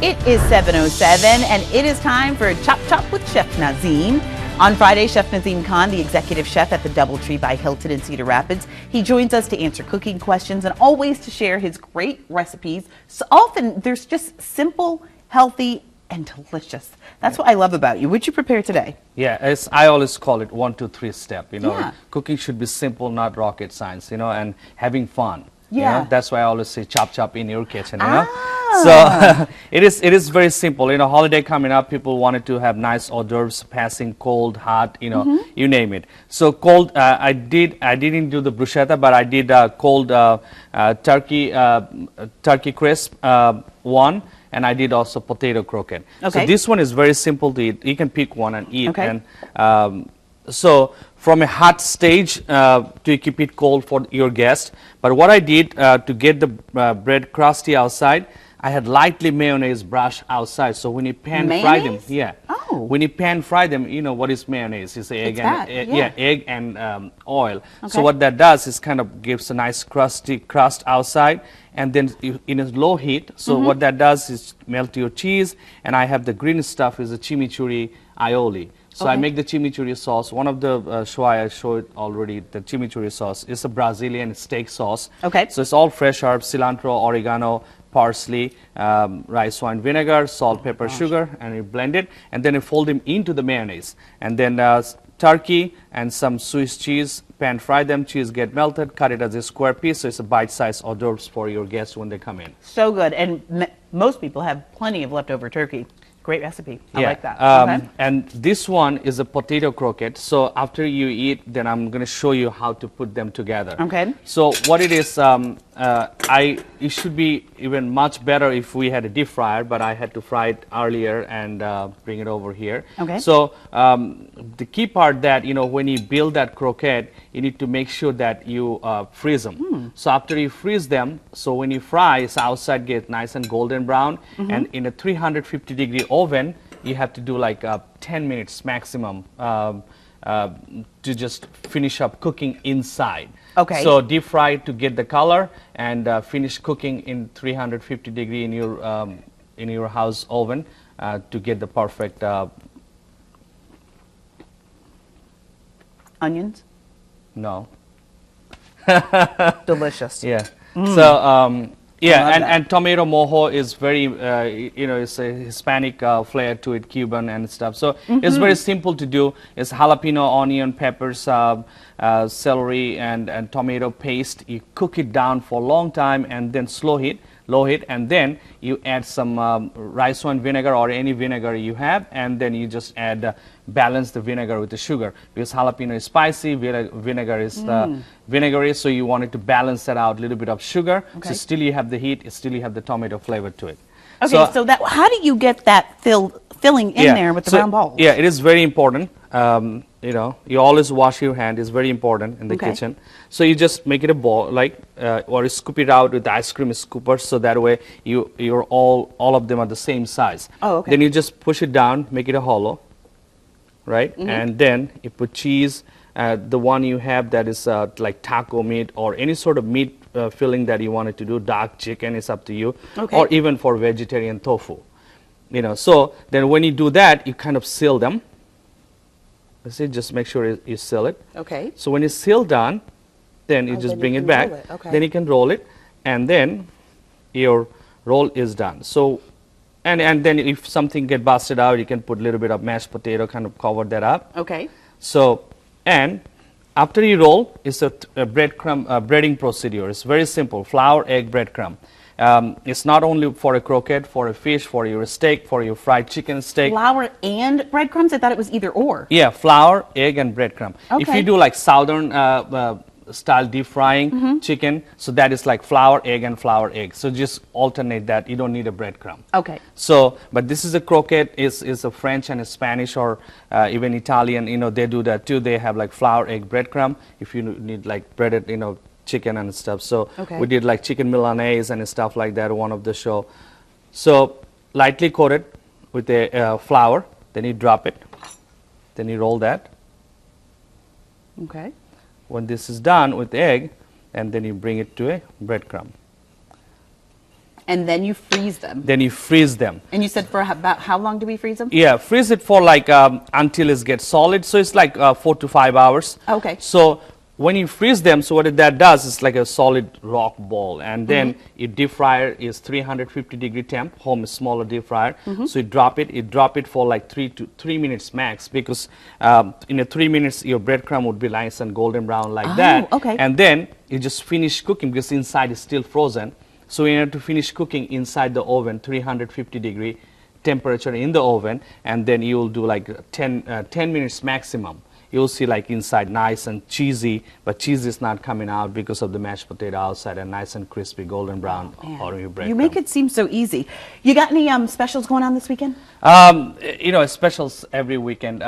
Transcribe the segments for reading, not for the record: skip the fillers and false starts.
It is 7:07 and it is time for Chop Chop with Chef Nazim. On Friday, Chef Nazim Khan, the executive chef at the DoubleTree by Hilton in Cedar Rapids, he joins us to answer cooking questions and always to share his great recipes. So often there's just simple, healthy, and delicious. That's what I love about you. What'd you prepare today? Yeah, I always call it 1, 2, 3 step. Yeah. Cooking should be simple, not rocket science. And having fun. Yeah. That's why I always say chop chop in your kitchen. Ah. So it is very simple. Holiday coming up, people wanted to have nice hors d'oeuvres, passing cold, hot. You name it. So cold. I didn't do the bruschetta, but I did cold turkey crisp one. And I did also potato croquette. Okay. So this one is very simple to eat. You can pick one and eat. Okay. And so from a hot stage to keep it cold for your guest. But what I did to get the bread crusty outside, I had lightly mayonnaise brush outside. So when you pan fry them, when you pan fry them, what is mayonnaise? It's egg egg and oil. Okay. So what that does is kind of gives a nice crusty crust outside, and then in a low heat. So what that does is melt your cheese, and I have the green stuff is a chimichurri aioli. So I make the chimichurri sauce. One of the show I showed already, the chimichurri sauce is a Brazilian steak sauce. Okay. So it's all fresh herbs, cilantro, oregano, parsley, rice wine vinegar, salt, pepper, sugar, and you blend it, and then you fold them into the mayonnaise, and then turkey and some Swiss cheese, pan fry them, cheese get melted, cut it as a square piece, so it's a bite-sized hors d'oeuvres for your guests when they come in. So good, and most people have plenty of leftover turkey. Great recipe. I like that. And this one is a potato croquette. So after you eat, then I'm going to show you how to put them together. Okay. So what it is, it should be even much better if we had a deep fryer, but I had to fry it earlier and bring it over here. Okay. So the key part that, when you build that croquette, you need to make sure that you freeze them. So after you freeze them, so when you fry, it's outside get nice and golden brown, and in a 350-degree oven, you have to do like 10 minutes maximum to just finish up cooking inside. Okay. So deep fry to get the color and finish cooking in 350-degree in your house oven to get the perfect Onions? no. Delicious. Yeah. So and tomato mojo is very it's a Hispanic flair to it, Cuban and stuff. So it's very simple to do. It's jalapeno, onion, peppers, celery, and tomato paste. You cook it down for a long time and then low heat, and then you add some rice wine vinegar or any vinegar you have, and then you just add balance the vinegar with the sugar, because jalapeno is spicy, vinegar is vinegary, so you want it to balance that out, a little bit of sugar. Okay. So still you have the heat, still you have the tomato flavor to it. Okay, so that how do you get that filling in there with the round balls? Yeah, it is very important. You always wash your hand. It's very important in the kitchen. So you just make it a ball, or you scoop it out with the ice cream scooper, so that way you're all of them are the same size. Oh, okay. Then you just push it down, make it a hollow, right? And then you put cheese, the one you have that is like taco meat or any sort of meat filling that you wanted to do. Dark chicken is up to you, or even for vegetarian tofu. So then when you do that, you kind of seal them. See, just make sure you seal it. Okay. So when it's sealed done, then you just bring it back. Then you can roll it, and then your roll is done. So, and then if something get busted out, you can put a little bit of mashed potato, kind of cover that up. Okay. So, and after you roll, it's a breadcrumb breading procedure. It's very simple: flour, egg, breadcrumb. It's not only for a croquette, for a fish, for your steak, for your fried chicken steak. Flour and breadcrumbs? I thought it was either or. Yeah, flour, egg, and breadcrumb. Okay. If you do like southern style deep frying chicken, so that is like flour, egg, and flour, egg. So just alternate that. You don't need a breadcrumb. Okay. So, but this is a croquette. Is a French and a Spanish or even Italian. They do that too. They have like flour, egg, breadcrumb. If you need like breaded, chicken and stuff. So we did like chicken Milanese and stuff like that, one of the show. So lightly coated with a flour, then you drop it, then you roll that. Okay. When this is done with egg, and then you bring it to a breadcrumb. And then you freeze them. Then you freeze them. And you said for about how long do we freeze them? Yeah, freeze it for like until it gets solid. So it's like 4 to 5 hours. Okay. So when you freeze them, so what that does is like a solid rock ball, and then your deep fryer is 350-degree temp. Home is smaller deep fryer, so you drop it for like 3 minutes max, because in 3 minutes your breadcrumb would be nice and golden brown like that. Okay. And then you just finish cooking because inside is still frozen. So you have to finish cooking inside the oven, 350-degree temperature in the oven, and then you will do like 10 minutes maximum. You'll see like inside nice and cheesy, but cheese is not coming out because of the mashed potato outside, and nice and crispy golden brown or your bread. You make it seem so easy. You got any specials going on this weekend? You know, specials every weekend.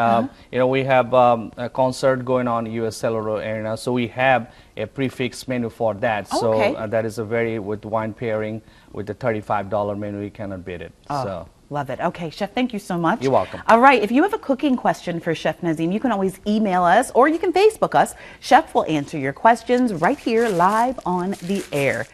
You know, we have a concert going on in US Cellular Arena, so we have a prefix menu for that. So that is a with wine pairing with the $35 menu. You cannot beat it. So. Love it. Okay, Chef, thank you so much. You're welcome. All right, if you have a cooking question for Chef Nazim, you can always email us or you can Facebook us. Chef will answer your questions right here live on the air.